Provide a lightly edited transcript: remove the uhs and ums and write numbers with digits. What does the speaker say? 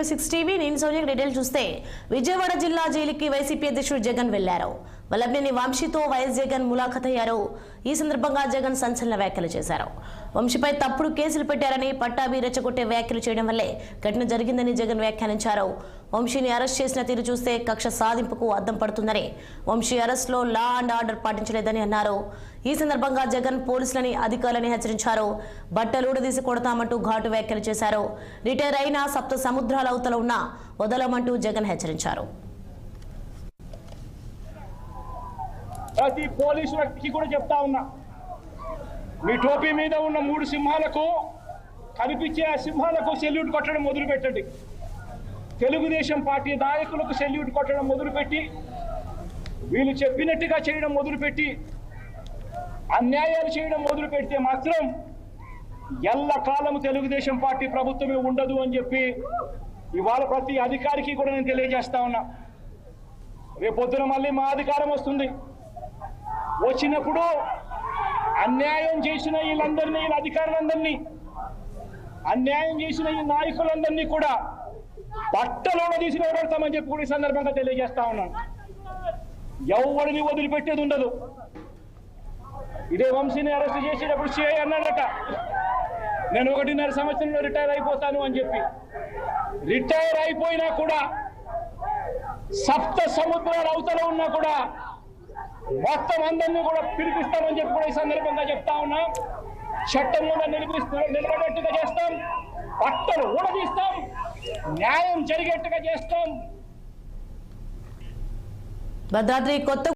6 TV నేను Sonia detail చూస్తే విజయవాడ జిల్లా జైలుకి వైసీపీ అధ్యక్షుడు జగన్ వెళ్లారు. వల్లభనేని వంశీతో వైఎస్ జగన్ ములాఖత్ అయ్యారు. ఈ సందర్భంగా జగన్ సంచలన వ్యాఖ్యలు చేశారు. వంశీపై తప్పుడు కేసులు పెట్టారని పట్టాభి రెచ్చగొట్టే వ్యాఖ్యలు చేయడం వల్లే ఘటన జరిగిందని జగన్ వ్యాఖ్యానించారు. వంశీని అరెస్ట్ చేసిన తీరు చూస్తే కక్ష సాధింపుకు అద్దం పడుతుందని, వంశీ అరెస్ట్లో లా అండ్ ఆర్డర్ పాటించలేదని అన్నారు. ఈ సందర్భంగా జగన్ పోలీసులని అధికారులని హెచ్చరించారు. బట్టలూడదీసి కొడతామంటూ ఘాటు వ్యాఖ్యలు చేశారు. రిటైర్ అయిన సప్త సముద్రాల అవతల ఉన్న వదలమంటూ జగన్ హెచ్చరించారు. ప్రతి పోలీసు వ్యక్తికి కూడా చెప్తా ఉన్నా, మీ టోపీ మీద ఉన్న 3 సింహాలకు కనిపించే ఆ సింహాలకు సెల్యూట్ కొట్టడం మొదలుపెట్టండి. తెలుగుదేశం పార్టీ నాయకులకు సెల్యూట్ కొట్టడం మొదలుపెట్టి, వీళ్ళు చెప్పినట్టుగా చేయడం మొదలుపెట్టి, అన్యాయాలు చేయడం మొదలు పెడితే మాత్రం ఎల్లకాలం తెలుగుదేశం పార్టీ ప్రభుత్వమే ఉండదు అని చెప్పి ఇవాళ ప్రతి అధికారికి కూడా నేను తెలియజేస్తా ఉన్నా. రేపొద్దున మళ్ళీ మా అధికారం వస్తుంది. వచ్చినప్పుడు అన్యాయం చేసిన వీళ్ళందరినీ, వీళ్ళ అధికారులందరినీ, అన్యాయం చేసిన ఈ నాయకులందరినీ కూడా బట్టలోనే తీసి నిలబెడతామని చెప్పి కూడా ఈ సందర్భంగా తెలియజేస్తా ఉన్నాను. ఎవరిని వదిలిపెట్టేది ఉండదు. ఇదే వంశీని అరెస్ట్ చేసేటప్పుడు సిఐ అన్నాడట, నేను 1.5 సంవత్సరంలో రిటైర్ అయిపోతాను అని చెప్పి. రిటైర్ అయిపోయినా కూడా సప్త సముద్రాల అవతల ఉన్నా కూడా మొత్తం అందరినీ కూడా పిలిపిస్తామని చెప్పి కూడా ఈ సందర్భంగా చెప్తా ఉన్నా. చట్టం కూడా నిలబడేట్టుగా చేస్తాం, బట్టలు ఊడదీస్తాం, న్యాయం జరిగేట్టుగా చేస్తాం. భద్రాద్రి కొత్త